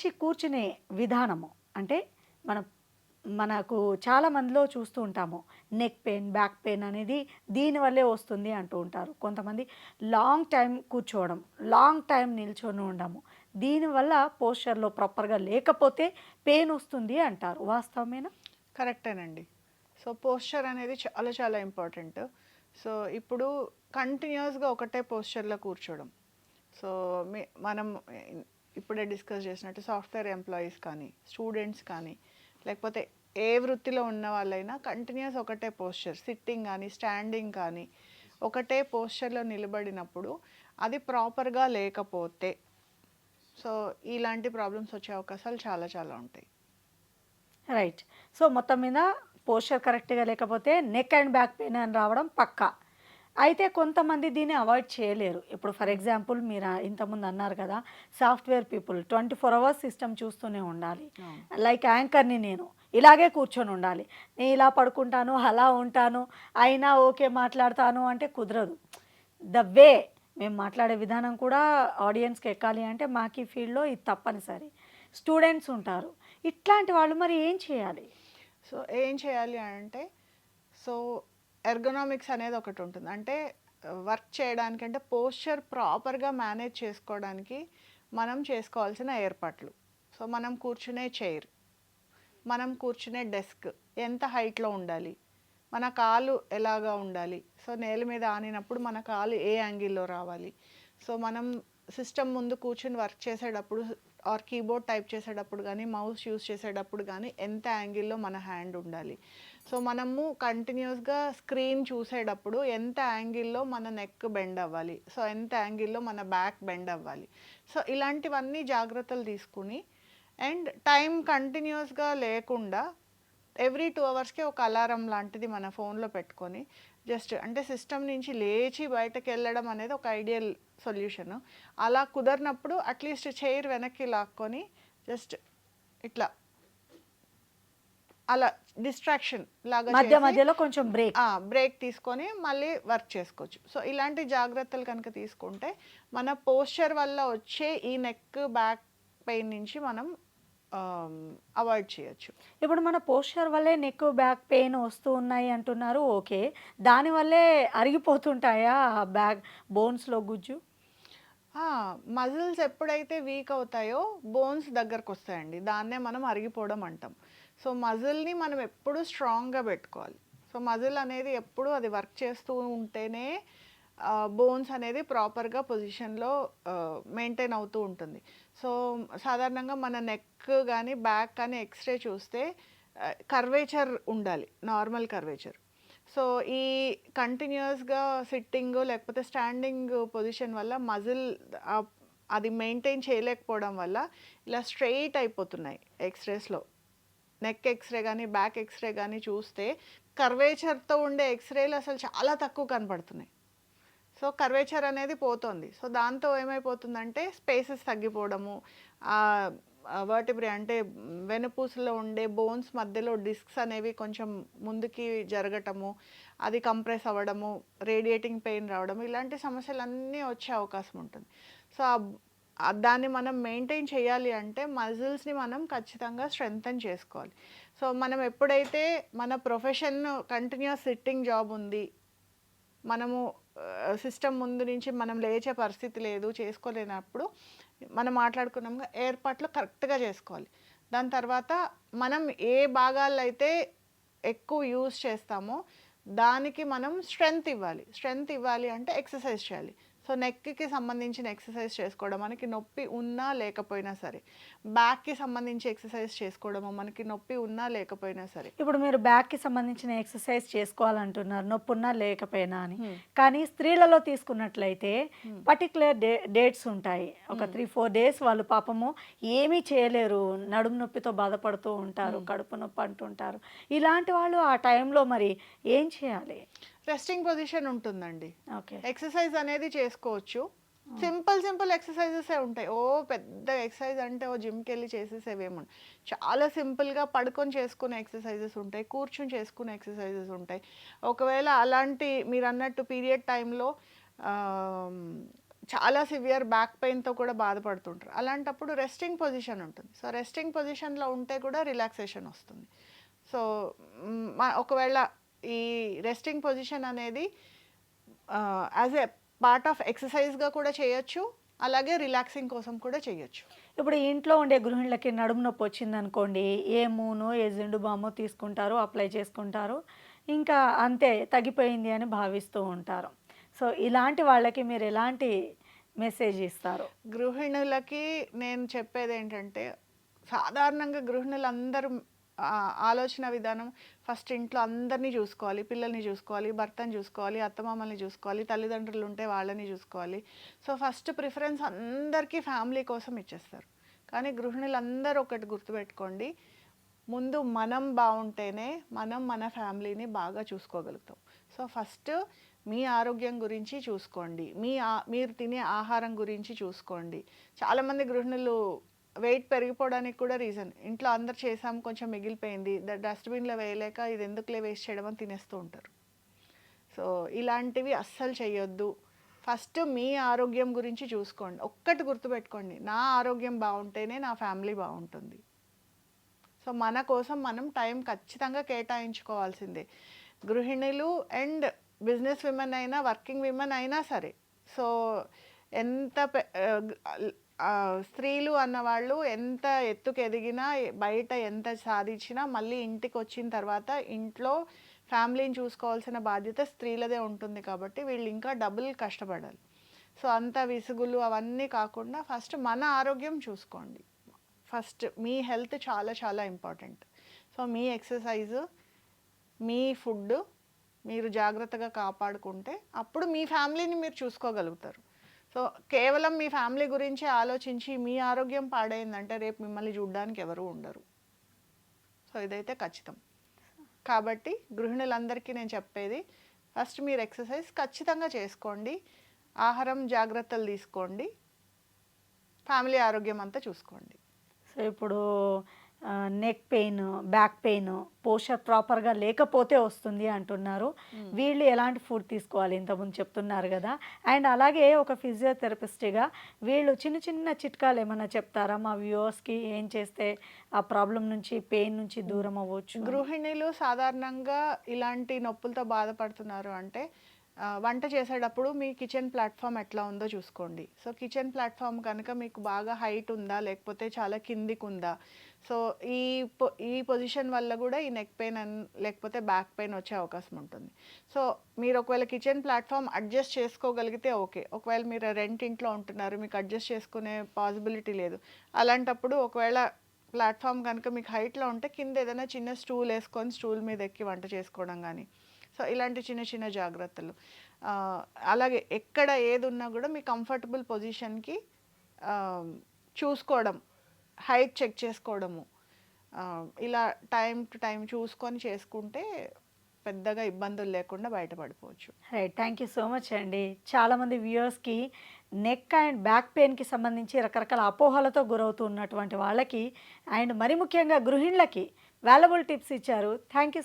మనిషి కూర్చునే విధానము అంటే మనం మనకు చాలా మందిలో చూస్తూ ఉంటాము నెక్ పెయిన్ బ్యాక్ పెయిన్ అనేది దీనివల్లే వస్తుంది అంటూ ఉంటారు. కొంతమంది లాంగ్ టైం కూర్చోవడం, లాంగ్ టైం నిల్చొని ఉండము, దీనివల్ల పోస్చర్లో ప్రాపర్గా లేకపోతే పెయిన్ వస్తుంది అంటారు. వాస్తవమేనా? కరెక్టేనండి. సో, పోస్చర్ అనేది చాలా చాలా ఇంపార్టెంట్. సో, ఇప్పుడు కంటిన్యూయస్‌గా ఒకటే పోస్చర్‌లో కూర్చోవడం. సో, మనం ఇప్పుడే డిస్కస్ చేసినట్టు సాఫ్ట్‌వేర్ ఎంప్లాయీస్ కానీ, స్టూడెంట్స్ కానీ, లేకపోతే ఏ వృత్తిలో ఉన్న వాళ్ళైనా కంటిన్యూయస్ ఒకటే పోస్చర్, సిట్టింగ్ కానీ, స్టాండింగ్ కానీ, ఒకటే పోస్చర్‌లో నిలబడినప్పుడు అది ప్రాపర్‌గా లేకపోతే సో, ఇలాంటి ప్రాబ్లమ్స్ వచ్చే అవకాశాలు చాలా చాలా ఉంటాయి. రైట్. సో, మొత్తం మీద పోస్చర్ కరెక్ట్‌గా లేకపోతే నెక్ అండ్ బ్యాక్ పెయిన్ అని రావడం పక్కా. అయితే కొంతమంది దీన్ని అవాయిడ్ చేయలేరు. ఇప్పుడు ఫర్ ఎగ్జాంపుల్ మీరు ఇంతకుముందు అన్నారు కదా! సాఫ్ట్‌వేర్ పీపుల్ 24 అవర్స్ సిస్టమ్ చూస్తూనే ఉండాలి. అవును. లైక్ యాంకర్‌ని నేను. ఇలాగే కూర్చొని ఉండాలి. నేను ఇలా పడుకుంటాను, అలా ఉంటాను, అయినా ఓకే మాట్లాడతాను అంటే కుదరదు. ద వే మేము మాట్లాడే విధానం కూడా ఆడియన్స్‌కి ఎక్కాలి అంటే మాకు ఈ ఫీల్డ్‌లో ఇది తప్పనిసరి. స్టూడెంట్స్ ఉంటారు. ఇట్లాంటి వాళ్ళు మరి ఏం చేయాలి? సో, ఏం చేయాలి అంటే, సో, ఎర్గనామిక్స్ అనేది ఒకటి ఉంటుంది. అంటే వర్క్ చేయడానికి అంటే పోస్చర్ ప్రాపర్‌గా మేనేజ్ చేసుకోవడానికి మనం చేసుకోవాల్సిన ఏర్పాట్లు. సో, మనం కూర్చునే చైర్, మనం కూర్చునే డెస్క్ ఎంత హైట్‌లో ఉండాలి, మన కాలు ఎలాగా ఉండాలి, సో, నేల మీద ఆనినప్పుడు మన కాలు ఏ యాంగిల్‌లో రావాలి, సో, మనం సిస్టమ్ ముందు కూర్చొని వర్క్ చేసేటప్పుడు ఆర్ కీబోర్డ్ టైప్ చేసేటప్పుడు కానీ, మౌస్ యూస్ చేసేటప్పుడు కానీ ఎంత యాంగిల్‌లో మన హ్యాండ్ ఉండాలి. సో, మనము కంటిన్యూస్‌గా స్క్రీన్ చూసేటప్పుడు ఎంత యాంగిల్‌లో మన నెక్ బెండ్ అవ్వాలి, సో, ఎంత యాంగిల్‌లో మన బ్యాక్ బెండ్ అవ్వాలి. సో, ఇలాంటివన్నీ జాగ్రత్తలు తీసుకుని అండ్ టైం కంటిన్యూస్‌గా లేకుండా ఎవ్రీ 2 అవర్స్‌కి ఒక అలారం లాంటిది మన ఫోన్‌లో పెట్టుకొని జస్ట్ అంటే సిస్టమ్ నుంచి లేచి బయటకెళ్ళడం అనేది ఒక ఐడియల్ సొల్యూషను. అలా కుదరనప్పుడు అట్‌లీస్ట్ చైర్ వెనక్కి లాక్కొని జస్ట్ ఇట్లా అలా డిస్ట్రాక్షన్ లాగా మధ్య చేసి మధ్యలో కొంచెం బ్రేక్. బ్రేక్ తీసుకొని మళ్ళీ వర్క్ చేసుకోవచ్చు. సో, ఇలాంటి జాగ్రత్తలు కనుక తీసుకుంటే మన పోస్చర్ వల్ల వచ్చే ఈ నెక్, బ్యాక్ పెయిన్ నుంచి మనం అవాయిడ్ చేయొచ్చు. ఇప్పుడు మన పోస్చర్ వల్లే నెక్, బ్యాక్ పెయిన్ వస్తూ ఉన్నాయి అంటున్నారు. ఓకే. దానివల్లే అరిగిపోతుంటాయా బ్యాక్ బోన్స్‌లో గుజ్జు? మజిల్స్ ఎప్పుడైతే వీక్ అవుతాయో బోన్స్ దగ్గరకొస్తాయండి. దాన్నే మనం అరిగిపోవడం అంటాం. సో, మజిల్‌ని మనం ఎప్పుడూ స్ట్రాంగ్‌గా పెట్టుకోవాలి. సో, మజిల్ అనేది ఎప్పుడూ అది వర్క్ చేస్తూ ఉంటేనే బోన్స్ అనేది ప్రాపర్‌గా పొజిషన్‌లో మెయింటైన్ అవుతూ ఉంటుంది. సో, సాధారణంగా మన నెక్ గానీ, బ్యాక్ కానీ ఎక్స్‌రే చూస్తే కర్వేచర్ ఉండాలి. Normal curvature. సో, ఈ కంటిన్యూయస్‌గా సిట్టింగ్ లేకపోతే స్టాండింగ్ పొజిషన్ వల్ల మజిల్ అది మెయింటైన్ చేయలేకపోవడం వల్ల ఇలా స్ట్రెయిట్ అయిపోతున్నాయి ఎక్స్‌రేస్‌లో. నెక్ ఎక్స్‌రే గానీ, బ్యాక్ ఎక్స్‌రే గానీ చూస్తే కర్వేచర్‌తో ఉండే ఎక్స్‌రేలు అసలు చాలా తక్కువ కనపడుతున్నాయి. సో, కర్వేచర్ అనేది పోతోంది. సో, దాంతో ఏమైపోతుందంటే స్పేసెస్ తగ్గిపోవడము, వర్టిబ్రే అంటే వెన్నుపూసలో ఉండే బోన్స్ మధ్యలో డిస్క్స్ అనేవి కొంచెం ముందుకి జరగటము, అది కంప్రెస్ అవ్వడము, రేడియేటింగ్ పెయిన్ రావడం, ఇలాంటి సమస్యలన్నీ వచ్చే అవకాశం ఉంటుంది. సో, దాన్ని మనం మెయింటైన్ చేయాలి అంటే మజిల్స్‌ని మనం ఖచ్చితంగా స్ట్రెంథెన్ చేసుకోవాలి. సో, మనం ఎప్పుడైతే మన ప్రొఫెషన్ కంటిన్యూయస్ సిట్టింగ్ జాబ్ ఉంది, మనము సిస్టమ్ ముందు నుంచి మనం లేచే పరిస్థితి లేదు, చేసుకోలేనప్పుడు మనం మాట్లాడుకున్నాముగా ఏర్పాట్లు కరెక్ట్‌గా చేసుకోవాలి. దాని తర్వాత మనం ఏ భాగాల్లో అయితే ఎక్కువ యూజ్ చేస్తామో దానికి మనం స్ట్రెంగ్త్ ఇవ్వాలి. స్ట్రెంగ్త్ ఇవ్వాలి అంటే ఎక్సర్సైజ్ చేయాలి. సో, నెక్‌కి సంబంధించిన ఎక్సర్సైజ్ చేసుకోవడం, మనకి నొప్పి ఉన్నా లేకపోయినా సరే. బ్యాక్‌కి సంబంధించి ఎక్సర్సైజ్ చేసుకోవడము, మనకి నొప్పి ఉన్నా లేకపోయినా సరే. ఇప్పుడు మీరు బ్యాక్‌కి సంబంధించిన ఎక్సర్సైజ్ చేసుకోవాలంటున్నారు. నొప్పున్నా లేకపోయినా అని. హ్మ్. కానీ స్త్రీలలో తీసుకున్నట్లయితే హ్మ్. పర్టిక్యులర్ డేట్స్ ఉంటాయి. ఒక 3, 4 డేస్ వాళ్ళు పాపము ఏమీ చేయలేరు. నడుము నొప్పితో బాధపడుతూ ఉంటారు. కడుపు నొప్పి అంటుంటారు. ఇలాంటి వాళ్ళు ఆ టైంలో మరి ఏం చేయాలి? రెస్టింగ్ పొజిషన్ ఉంటుందండి. ఓకే. ఎక్సర్సైజ్ అనేది చేసుకోవచ్చు. సింపుల్ ఎక్సర్సైజెసే ఉంటాయి. పెద్ద ఎక్సర్సైజ్ అంటే జిమ్‌కెళ్ళి చేసేసేవేముండవు. చాలా సింపుల్‌గా పడుకొని చేసుకునే ఎక్సర్సైజెస్ ఉంటాయి. కూర్చొని చేసుకునే ఎక్సర్సైజెస్ ఉంటాయి. ఒకవేళ అలాంటి మీరన్నట్టు పీరియడ్ టైంలో ఆహ్, చాలా సివియర్ బ్యాక్ పెయిన్తో కూడా బాధపడుతుంటారు. అలాంటప్పుడు రెస్టింగ్ పొజిషన్ ఉంటుంది. సో రెస్టింగ్ పొజిషన్లో ఉంటే కూడా రిలాక్సేషన్ వస్తుంది. సో ఒకవేళ ఈ రెస్టింగ్ పొజిషన్ అనేది యాజ్ ఏ పార్ట్ ఆఫ్ ఎక్సర్సైజ్గా కూడా చేయొచ్చు, అలాగే రిలాక్సింగ్ కోసం కూడా చేయొచ్చు. ఇప్పుడు ఇంట్లో ఉండే గృహిణులకి నడుము నొప్పి వచ్చిందనుకోండి, ఏ మూనో, ఏ జిండు బామో తీసుకుంటారు, అప్లై చేసుకుంటారు. ఇంకా అంతే తగ్గిపోయింది అని భావిస్తూ ఉంటారు. సో, ఇలాంటి వాళ్ళకి మీరు ఎలాంటి మెసేజ్ ఇస్తారు? గృహిణులకి నేను చెప్పేదేంటంటే, సాధారణంగా గృహిణులందరూ ఆలోచన విధానం ఫస్ట్ ఇంట్లో అందరినీ చూసుకోవాలి, పిల్లల్ని చూసుకోవాలి, భర్తని చూసుకోవాలి, అత్తమామల్ని చూసుకోవాలి, తల్లిదండ్రులు ఉంటే వాళ్ళని చూసుకోవాలి. సో ఫస్ట్ ప్రిఫరెన్స్ అందరికీ ఫ్యామిలీ కోసం ఇచ్చేస్తారు. కానీ గృహిణులందరూ ఒకటి గుర్తుపెట్టుకోండి, ముందు మనం బాగుంటేనే మనం మన ఫ్యామిలీని బాగా చూసుకోగలుగుతాం. సో ఫస్ట్ మీ ఆరోగ్యం గురించి చూసుకోండి, మీరు తినే ఆహారం గురించి చూసుకోండి. చాలామంది గృహిణులు వెయిట్ పెరిగిపోవడానికి కూడా రీజన్, ఇంట్లో అందరు చేసాము కొంచెం మిగిలిపోయింది, డస్ట్బిన్లో వేయలేక ఇది ఎందుకులే వేస్ట్ చేయడం అని తినేస్తూ ఉంటారు. సో ఇలాంటివి అస్సలు చేయొద్దు. ఫస్ట్ మీ ఆరోగ్యం గురించి చూసుకోండి. ఒక్కటి గుర్తుపెట్టుకోండి, నా ఆరోగ్యం బాగుంటేనే నా ఫ్యామిలీ బాగుంటుంది. సో మన కోసం మనం టైం ఖచ్చితంగా కేటాయించుకోవాల్సిందే. గృహిణులు అండ్ బిజినెస్ విమెన్ అయినా, వర్కింగ్ విమెన్ అయినా సరే. సో ఎంత స్త్రీలు అన్నవాళ్ళు ఎంత ఎత్తుకు ఎదిగినా, బయట ఎంత సాధించినా, మళ్ళీ ఇంటికి వచ్చిన తర్వాత ఇంట్లో ఫ్యామిలీని చూసుకోవాల్సిన బాధ్యత స్త్రీలదే ఉంటుంది. కాబట్టి వీళ్ళు ఇంకా డబుల్ కష్టపడాలి. సో అంత విసుగులు అవన్నీ కాకుండా ఫస్ట్ మన ఆరోగ్యం చూసుకోండి. ఫస్ట్ మీ హెల్త్ చాలా చాలా ఇంపార్టెంట్. సో మీ ఎక్సర్సైజ్, మీ ఫుడ్ మీరు జాగ్రత్తగా కాపాడుకుంటే అప్పుడు మీ ఫ్యామిలీని మీరు చూసుకోగలుగుతారు. సో కేవలం మీ ఫ్యామిలీ గురించి ఆలోచించి మీ ఆరోగ్యం పాడైందంటే రేపు మిమ్మల్ని చూడడానికి ఎవరు ఉండరు. సో ఇదైతే ఖచ్చితం. కాబట్టి గృహిణులందరికీ నేను చెప్పేది, ఫస్ట్ మీరు ఎక్సర్సైజ్ ఖచ్చితంగా చేసుకోండి, ఆహారం జాగ్రత్తలు తీసుకోండి, ఫ్యామిలీ ఆరోగ్యం అంతా చూసుకోండి. సో ఇప్పుడు neck pain, back pain posture ప్రాపర్గా లేకపోతే వస్తుంది అంటున్నారు. వీళ్ళు ఎలాంటి ఫుడ్ తీసుకోవాలి ఇంతకుముందు చెప్తున్నారు కదా. అండ్ అలాగే ఒక ఫిజియోథెరపిస్ట్గా వీళ్ళు చిన్న చిన్న చిట్కాలు ఏమైనా చెప్తారా మా వ్యూవర్స్కి, ఏం చేస్తే ఆ ప్రాబ్లం నుంచి, పెయిన్ నుంచి దూరం అవ్వచ్చు? గృహిణులు సాధారణంగా ఇలాంటి నొప్పులతో బాధపడుతున్నారు అంటే, వంట చేసేటప్పుడు మీ కిచెన్ ప్లాట్ఫామ్ ఎట్లా ఉందో చూసుకోండి. సో కిచెన్ ప్లాట్ఫామ్ కనుక మీకు బాగా హైట్ ఉందా, లేకపోతే చాలా కిందికి ఉందా, సో ఈ పొజిషన్ వల్ల కూడా ఈ నెక్ పెయిన్ లేకపోతే బ్యాక్ పెయిన్ వచ్చే అవకాశం ఉంటుంది. సో మీరు ఒకవేళ కిచెన్ ప్లాట్ఫామ్ అడ్జస్ట్ చేసుకోగలిగితే ఓకే. ఒకవేళ మీరు రెంట్ ఇంట్లో ఉంటున్నారు, మీకు అడ్జస్ట్ చేసుకునే పాసిబిలిటీ లేదు, అలాంటప్పుడు ఒకవేళ ప్లాట్ఫామ్ కనుక మీకు హైట్లో ఉంటే కింద ఏదైనా చిన్న స్టూల్ వేసుకొని స్టూల్ మీద ఎక్కి వంట చేసుకోవడం కానీ, సో ఇలాంటి చిన్న చిన్న జాగ్రత్తలు. అలాగే ఎక్కడ ఏది ఉన్నా కూడా మీ కంఫర్టబుల్ పొజిషన్కి చూసుకోవడం, హైట్ చెక్ చేసుకోవడము, ఇలా టైం టు టైం చూసుకొని చేసుకుంటే పెద్దగా ఇబ్బందులు లేకుండా బయటపడిపోవచ్చు. Right, thank you so much అండి. చాలామంది వ్యూవర్స్కి నెక్ అండ్ బ్యాక్ పెయిన్కి సంబంధించి రకరకాల అపోహలతో గురవుతూ ఉన్నటువంటి వాళ్ళకి అండ్ మరి ముఖ్యంగా గృహిణులకి వాల్యుబుల్ టిప్స్ ఇచ్చారు. Thank you.